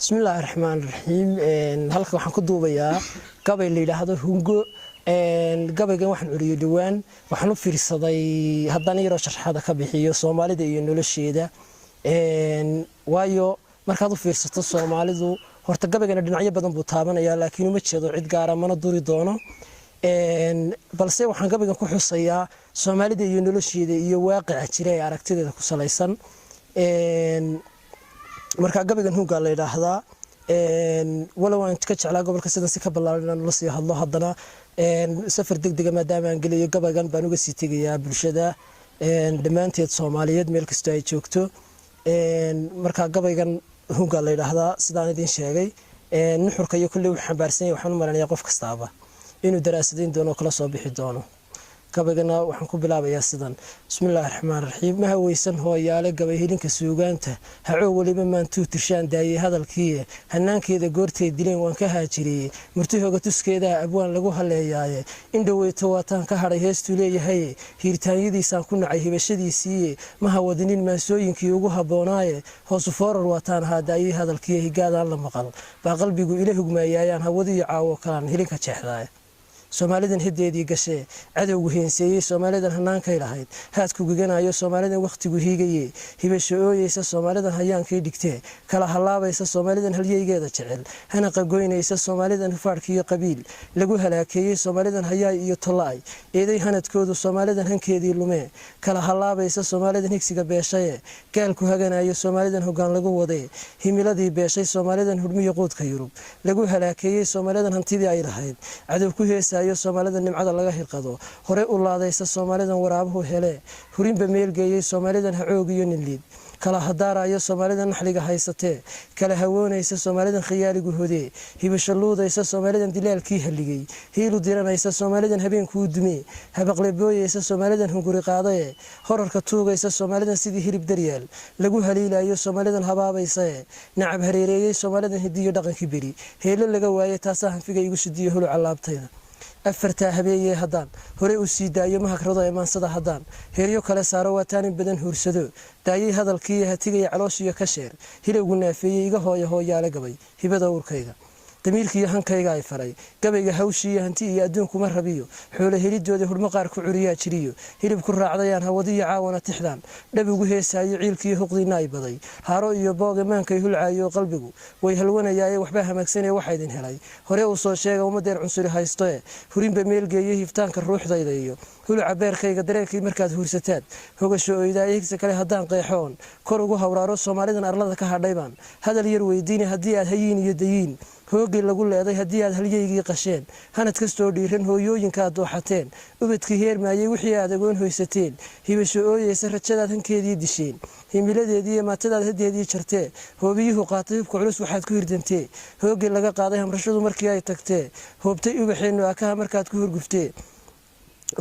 بسم الله الرحمن الرحيم halka waxaan ku duubayaa gabay la yiraahdo hungo gabaygan waxaan uriyay dhawaan waxaan u fiirsaday haddana yaro sharxada ka bixiyo Soomaalida iyo nolosheeda waayo markaad u fiirsato Soomaalidu horta gabaygan dhinacyo badan buu taabanaya laakiin uma jeedo cid gaar ah mana duri doono balse waxaan gabaygan ku xusayaa Soomaalida iyo nolosheeda iyo waaqica jiray aragtideeda ku salaysan marka gabaygan hunga la yiraahdaa walaw aan ka jeclaa gobolka sida si ka balaaran la sii hadlo haddana safar degdeg ah maadaama aan galiyo gabaygan baan uga sii tagayaa bulshada dhamaanteed Soomaaliyeed meel kasta ay joogto marka gabaygan hunga la yiraahdaa sidaan idin sheegay nuxurka iyo kulli waxaan baarsan yahay waxaan u maleynayaa qof kastaaba inuu daraasadeyn doono kala soo bixi doono gabaygana waxaan ku bilaabayaa sidan bismillaahir rahmaanir rahiim ma hawaysan hooyaale gabay hilinka suugaanta haco waliba maantuu tirshaan daayay hadalkii hanaankeeda goortay dileen waan ka haajiriyay murtihooga tuskeeda abwaan lagu haleeyay indhaweyto waataan ka haray heestu leeyahay hiirtaanyadiisaan ku nacay hibashadiisii ma hawadinin maasooyinkii ugu haboonaaye hoos u foorar waataan haadaayay hadalkii higaadaan la maqal baa qalbigu ila hugmaayayaan hawadiyo caawo kalan hilinka jeexdaay Soomaalidan hideedii gashay cadawgu heenseeyay Soomaalidan hanaankay lahayd haadku giganayo Soomaalidan waqtigu hiigayay hibasho ooyeysa Soomaalidan hayaankay dhigtay kala halaabaysa Soomaalidan halyeygeeda jecel hana qagoynaysa Soomaalidan faarkiyo qabiil lagu halaakeeyay Soomaalidan hayaay iyo tolaay eeday hanadkoodu Soomaalidan hankeedii lume kala halaabaysa Soomaalidan higsiga beeshay gaalku haganayo Soomaalidan hogaan lagu waday himiladii beeshay Soomaalidan hurmiyo qoodka Yurub lagu halaakeeyay Soomaalidan hantidii ay lahayd cadawku heesa Soomaalida nimcada laga hirqado hore u laadaysa Soomaalidan waraabuhu hele hurinba meel geeyay Soomaalidan hacoog iyo nilid kala hadaarayo Soomaalidan naxliga haysatee kala hawoonaysa Soomaalidan khiyaaligu hodee hibasho luudaysa Soomaalidan dilaalkii haligay hiilu diranaysa Soomaalidan habeenkuu dumee habaqlebooyaysa Soomaalidan hunguri qaaday horarka tuugaysa Soomaalidan sidii hilib daryaal lagu haliilayo Soomaalidan habaabaysa nacab hareereeyay Soomaalidan hidiyo dhaqankii bari heelo laga waayay taas hanfiga igu sidiyo hulu calaabtayda afarta habeeyay haddaan hore u sii daayo mahakrado imaansada haddaan heeryo kale saaro waataan badan huursado daayay hadalkii hatigay calooshiyo ka sheer hilowgu naafeeyay iga hooyaale gabay hibada urkayga damiirkii hankayga ay faray gabayga hawshii hanti iyo adduunku ma rabiyo xoolo helidooda hurmo qaar ku curiyaa jiriyo hilib ku raacdayaan hawadiyo caawana tixdaan dhab ugu heesaayo ciilkii huqdiina ay baday haaro iyo booga maankay hulcaayo qalbigu way halwanayay waxba hamaagsanay waxa idin helay hore uu soo sheegay umadeer cunsuri haysto hurinba meel geeyay hiftaanka ruuxdayda iyo hulca beerkayga dareenkii markaad huursataad hogasho oydaay higsa kale haddaan qeexoon kor ugu hawraaro Soomaalidan arlada ka hadhaybaan hadal yar weydiin haddii aad hayiin iyo dayiin hoogii lagu leeday haddii aad halyeygii qasheen hanad kastoo dhiiran hooyooyinka aad dooxateen ubadkii heermaayay wixii aad agoon hoysateen hibasho ooyeysa rajadaad hankeedii disheen himiladeedii iyo maatadaad hadeedii jartee hoobiyuhu qaatay hubka culus waxaad ku hirdantee hoogii laga qaaday hamrashadu markii ay tagtee hoobtay ubaxeennu akaha markaad ku hurguftee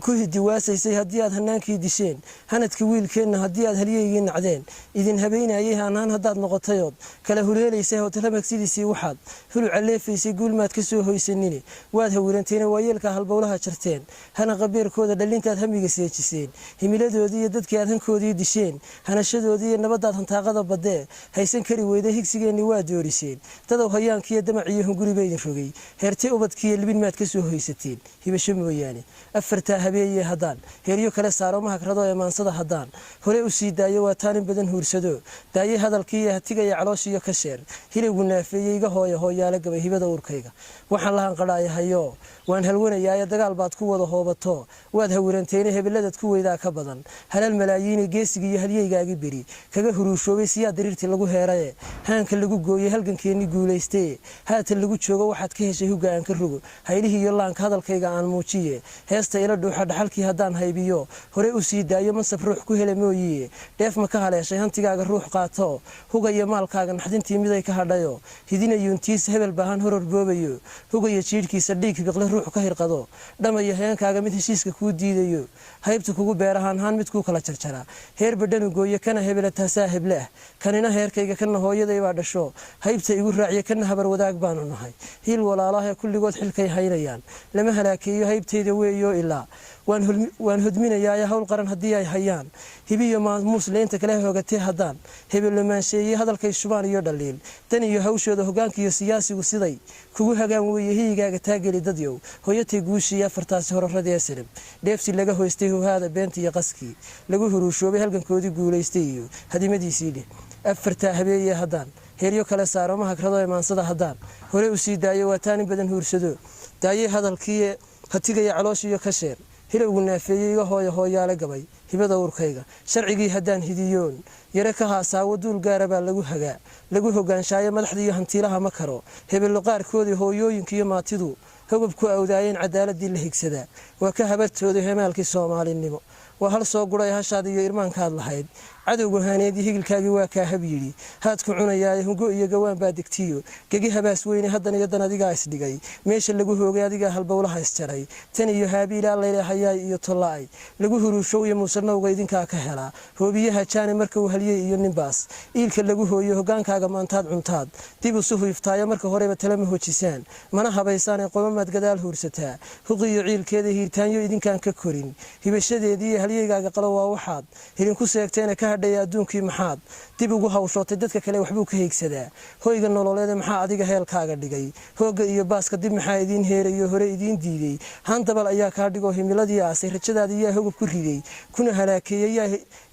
ku hidiwaasaysay haddii aad hanaankii disheen hanadkii wiilkeenna haddii aad halyeygii nacdeen idin habeynayay hanaan haddaad noqotayood kala huleelaysay hotelamagsidiisii waxaad hulu caleefaysay guulmaad ka soo hoysanine waad hawiranteena waayeelka halbowlaha jarteen hana qabeerkooda dhalintaad hamiga seejiseen himiladoodii iyo dadkii aad hankoodii disheen hanashadoodii iyo nabadaad hantaaqada badee haysan kari weyday higsigeenni waa dooriseen dadow hayaankiiyo damaciyo hunguri baydin rogay heertay ubadkiiyo libin maad ka soo hoysateen hibasho mooyaane afarta habeeyay haddaan heeryo kale saaro mahakrado imaansada haddaan hore u sii daayo waataan badan huursado daayay hadalkii hatigay calooshiyo ka sheer hilowgu naafeeyay iga hooyaale gabay hibada urkayga waxaan lahan qadhaayahayo waan halwanayaa dagaal baad ku wada hoobato waad hawiranteena hebeladaad ku weydaa ka badan halal malaayiin geesiga iyo halyeygaagi bari kaga huruushoobay siyaa dariirtii lagu heeray haanka lagu gooyay halgankeeni guuleystay haata lagu joogo waxaad ka heshay huga aan ka rugo haylihii iyo laanka hadalkayga aan muujiye heesta ila dhuuxa dhaxalkii haddaan haybiyo hore u sii daayo mansab ruux ku hele mooyiye dheef ma ka haleeshay hantigaaga ruux qaato huga iyo maalkaaga naxdintii miday ka hadhayo hidinayuuntiisa hebel baahan horor boobayo huga iyo jiidhkiisa dhiig biqle ruux ka hirqado dhamayo hayaankaaga mid heshiiska kuu diidayo haybta kugu beerahaan haan mid kuu kala jarjara heer badhanu gooye kana hebela taasaa heble ah kanina heerkayga kana hooyaday baa dhasho haybta igu raaciye kana habar wadaag baanu nahay hiil walaalaha kulligood xilkay haynayaan lama halaakeeyo haybtayda weeyo ilaa waan hodminayaa hawl qaran haddii ay hayaan hibiyo maamuus leenta kale hoogatee haddaan hebelomaansheeyey hadalkay shubaan iyo dhaliil dan iyo hawshooda hogaanka iyo siyaasigu siday kugu hagaan weeye hiyigaaga taageli dadyow hooyatay guushii afartaasi hororadii asalib dheefsi laga hoystay hohaada beenta iyo qaskii lagu huruushoobay halgankoodii guulaystay iyo hadimadiisii dheh afartaa habeeye haddaan heeryo kale saaro ma hagrado imaansada haddaan hore u sii daayo waa taan in badan huursado daayey hadalkii hatigaya caloosh iyo ka sheer hilowgu naafeeyey iga hooyaale gabay hibada urkayga sharcigii haddaan hidiyoon yare ka haasaawo duul gaara baa lagu hagaa lagu hogaanshaaya madaxda iyo hantiilaha ma karo hebello qaarkoodii hooyooyinka iyo maatidu hogab ku awdaayeen cadaaladii la higsadaa waa ka habartooday hemaalkii soomaalinimo waa hal soo guray hashaad iyo irmaankaad lahayd cadowga haaneedii higilkaagii waa kaa hab yidhi haadku cunayaa hungo iyo gawaan baa degtiyo gegi habaas weyne haddan iyo dan adigaa isdhigay meesha lagu hoogay adigaa halbowlaha isjaray tan iyo haabiilaa laylehayaay iyo tolla'ay lagu huruushow iyo muusanowga idinkaa ka helaa hoobiyaha jaane marka uu haliyey iyo ninbaas iilka lagu hooyo hogaankaaga maantaad cuntaad dib u suhuiftaayo marka horeba talama hojisaan mana habaysaanee qomamaad gadaal huursataa huqiyo ciilkeeda hiirtaanyo idinkaan ka korin hibashadeedii halyeygaaga qalo waa waxaad hilinku seegteena ka hadhaya adduunkii maxaad dib ugu hawshootay dadka kale waxbuu ka heegsadaa hoyga nololeede maxaa adiga heelkaaga dhigay hooga iyo baaska dib maxaa idiin heerayo hore idiin diiday handabal ayaa kaa dhigoo himiladii aasay rajadaadii yaa hogab ku riday kuna halaakeeyey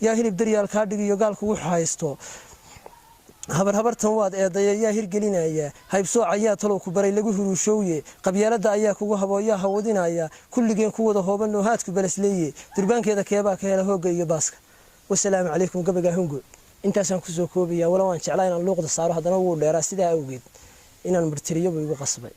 yaa hilib daryaal kaa dhigiyo gaalkugu haysto habartan waad eedaya yaa hirgelinaya haybsooc ayaa talow ku baray lagu huruushowye qabyaalada ayaa kugu habooyaa hawadinaya kulligeen ku wada hoobanoo haadku balasleeye durbaankeeda keebaa ka hela hooga iyo baaska wasalaamu calaykum gabagaa hungo intaasaan kusoo koobaya wala waan jeclaa inaan luuqda saaro haddana wuu dheeraa sidaa awgeed inaan martiriyo buu igu qasbay